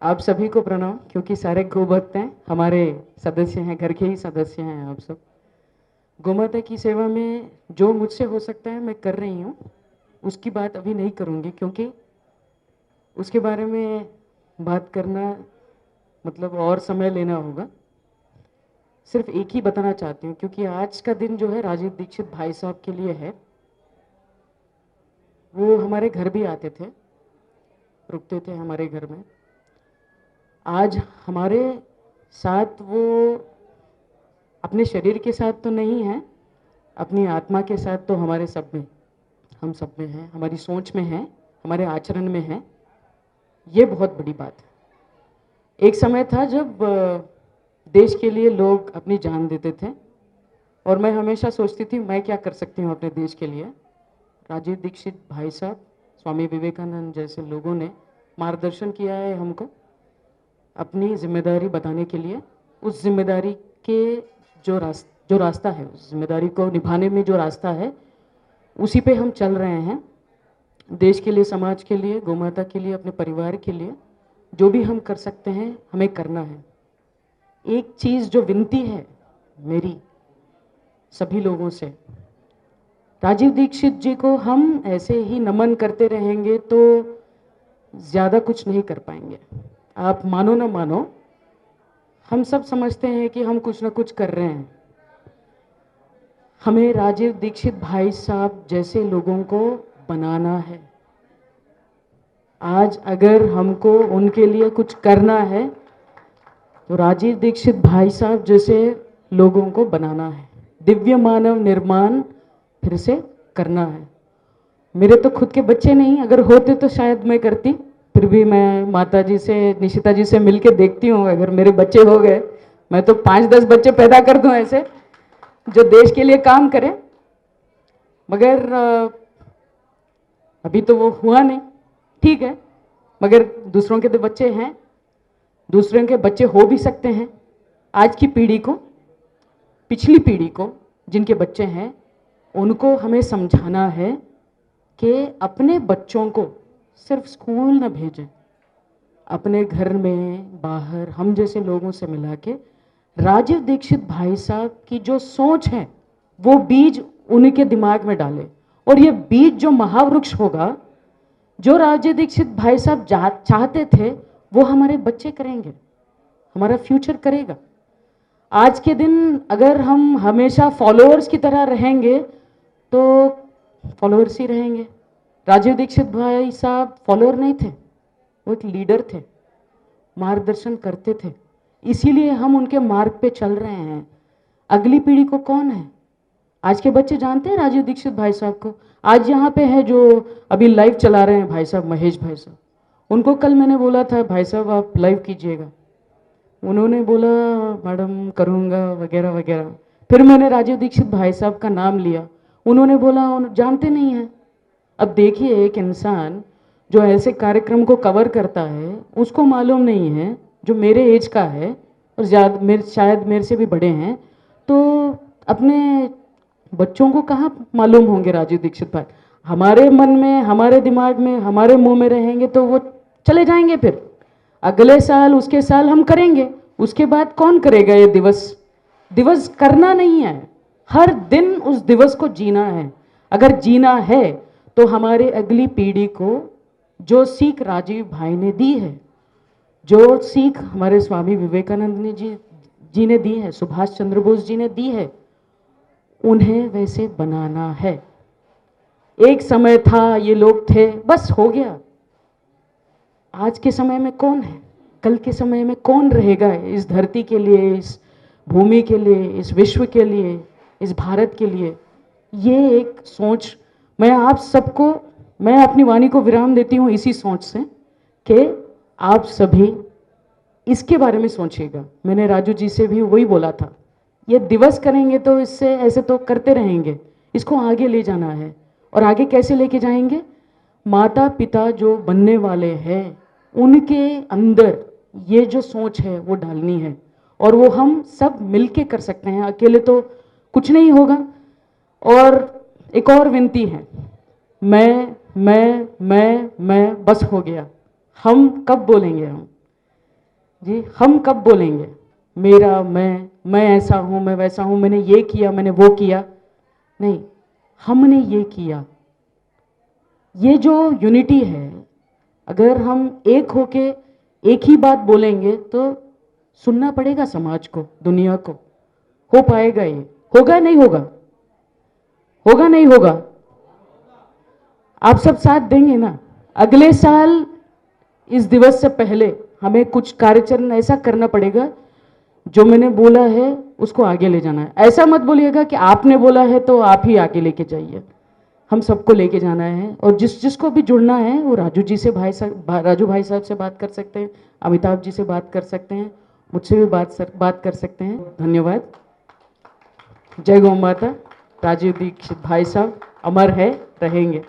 आप सभी को प्रणाम, क्योंकि सारे गोभक्त हैं, हमारे सदस्य हैं, घर के ही सदस्य हैं आप सब। गोमाता की सेवा में जो मुझसे हो सकता है मैं कर रही हूँ। उसकी बात अभी नहीं करूँगी, क्योंकि उसके बारे में बात करना मतलब और समय लेना होगा। सिर्फ एक ही बताना चाहती हूँ, क्योंकि आज का दिन जो है राजीव दीक्षित भाई साहब के लिए है। वो हमारे घर भी आते थे, रुकते थे हमारे घर में। आज हमारे साथ वो अपने शरीर के साथ तो नहीं है, अपनी आत्मा के साथ तो हमारे सब में, हम सब में है, हमारी सोच में है, हमारे आचरण में है। ये बहुत बड़ी बात है। एक समय था जब देश के लिए लोग अपनी जान देते थे, और मैं हमेशा सोचती थी मैं क्या कर सकती हूँ अपने देश के लिए। राजीव दीक्षित भाई साहब, स्वामी विवेकानंद जैसे लोगों ने मार्गदर्शन किया है हमको अपनी जिम्मेदारी बताने के लिए। उस जिम्मेदारी के जो रास्ता है, उस जिम्मेदारी को निभाने में जो रास्ता है, उसी पे हम चल रहे हैं। देश के लिए, समाज के लिए, गोमाता के लिए, अपने परिवार के लिए जो भी हम कर सकते हैं हमें करना है। एक चीज़ जो विनती है मेरी सभी लोगों से, राजीव दीक्षित जी को हम ऐसे ही नमन करते रहेंगे तो ज़्यादा कुछ नहीं कर पाएंगे। आप मानो ना मानो, हम सब समझते हैं कि हम कुछ ना कुछ कर रहे हैं। हमें राजीव दीक्षित भाई साहब जैसे लोगों को बनाना है। आज अगर हमको उनके लिए कुछ करना है तो राजीव दीक्षित भाई साहब जैसे लोगों को बनाना है। दिव्य मानव निर्माण फिर से करना है। मेरे तो खुद के बच्चे नहीं, अगर होते तो शायद मैं करती। फिर भी मैं माता जी से, निशिता जी से मिलके देखती हूँ, अगर मेरे बच्चे हो गए मैं तो 5-10 बच्चे पैदा कर दूं ऐसे जो देश के लिए काम करें। मगर अभी तो वो हुआ नहीं, ठीक है, मगर दूसरों के तो बच्चे हैं, दूसरों के बच्चे हो भी सकते हैं। आज की पीढ़ी को, पिछली पीढ़ी को जिनके बच्चे हैं, उनको हमें समझाना है कि अपने बच्चों को सिर्फ स्कूल न भेजें, अपने घर में, बाहर हम जैसे लोगों से मिला के राजीव दीक्षित भाई साहब की जो सोच है वो बीज उनके दिमाग में डालें। और ये बीज जो महावृक्ष होगा, जो राजीव दीक्षित भाई साहब चाहते थे, वो हमारे बच्चे करेंगे, हमारा फ्यूचर करेगा। आज के दिन अगर हम हमेशा फॉलोअर्स की तरह रहेंगे तो फॉलोअर्स ही रहेंगे। राजीव दीक्षित भाई साहब फॉलोअर नहीं थे, वो एक लीडर थे, मार्गदर्शन करते थे, इसीलिए हम उनके मार्ग पे चल रहे हैं। अगली पीढ़ी को कौन है? आज के बच्चे जानते हैं राजीव दीक्षित भाई साहब को। आज यहाँ पे है जो अभी लाइव चला रहे हैं भाई साहब, महेश भाई साहब, उनको कल मैंने बोला था भाई साहब आप लाइव कीजिएगा, उन्होंने बोला मैडम करूँगा वगैरह वगैरह। फिर मैंने राजीव दीक्षित भाई साहब का नाम लिया, उन्होंने बोला जानते नहीं हैं। अब देखिए, एक इंसान जो ऐसे कार्यक्रम को कवर करता है उसको मालूम नहीं है, जो मेरे एज का है और शायद मेरे से भी बड़े हैं, तो अपने बच्चों को कहाँ मालूम होंगे राजीव दीक्षित भाई। हमारे मन में, हमारे दिमाग में, हमारे मुंह में रहेंगे तो वो चले जाएंगे। फिर अगले साल, उसके साल हम करेंगे, उसके बाद कौन करेगा? ये दिवस दिवस करना नहीं है, हर दिन उस दिवस को जीना है। अगर जीना है तो हमारे अगली पीढ़ी को जो सीख राजीव भाई ने दी है, जो सीख हमारे स्वामी विवेकानंद ने जी ने दी है, सुभाष चंद्र बोस जी ने दी है, उन्हें वैसे बनाना है। एक समय था, ये लोग थे, बस हो गया। आज के समय में कौन है? कल के समय में कौन रहेगा इस धरती के लिए, इस भूमि के लिए, इस विश्व के लिए, इस भारत के लिए? ये एक सोच, मैं आप सबको, मैं अपनी वाणी को विराम देती हूँ इसी सोच से कि आप सभी इसके बारे में सोचिएगा। मैंने राजू जी से भी वही बोला था, ये दिवस करेंगे तो इससे ऐसे तो करते रहेंगे, इसको आगे ले जाना है। और आगे कैसे लेके जाएंगे? माता पिता जो बनने वाले हैं उनके अंदर ये जो सोच है वो डालनी है, और वो हम सब मिलके कर सकते हैं, अकेले तो कुछ नहीं होगा। और एक और विनती है, मैं बस हो गया। हम कब बोलेंगे? हम जी हम कब बोलेंगे मेरा, मैं ऐसा हूं, मैं वैसा हूं, मैंने ये किया, मैंने वो किया? नहीं, हमने ये किया। ये जो यूनिटी है, अगर हम एक होके एक ही बात बोलेंगे तो सुनना पड़ेगा समाज को, दुनिया को। हो पाएगा ये? होगा नहीं होगा? होगा नहीं होगा? आप सब साथ देंगे ना? अगले साल इस दिवस से पहले हमें कुछ कार्यचरण ऐसा करना पड़ेगा, जो मैंने बोला है उसको आगे ले जाना है। ऐसा मत बोलिएगा कि आपने बोला है तो आप ही आगे लेके जाइए। हम सबको लेके जाना है, और जिसको भी जुड़ना है वो राजू जी से, राजू भाई साहब से बात कर सकते हैं, अमिताभ जी से बात कर सकते हैं, मुझसे भी बात कर सकते हैं। धन्यवाद। जय गौ माता। राजीव दीक्षित भाई साहब अमर है, रहेंगे।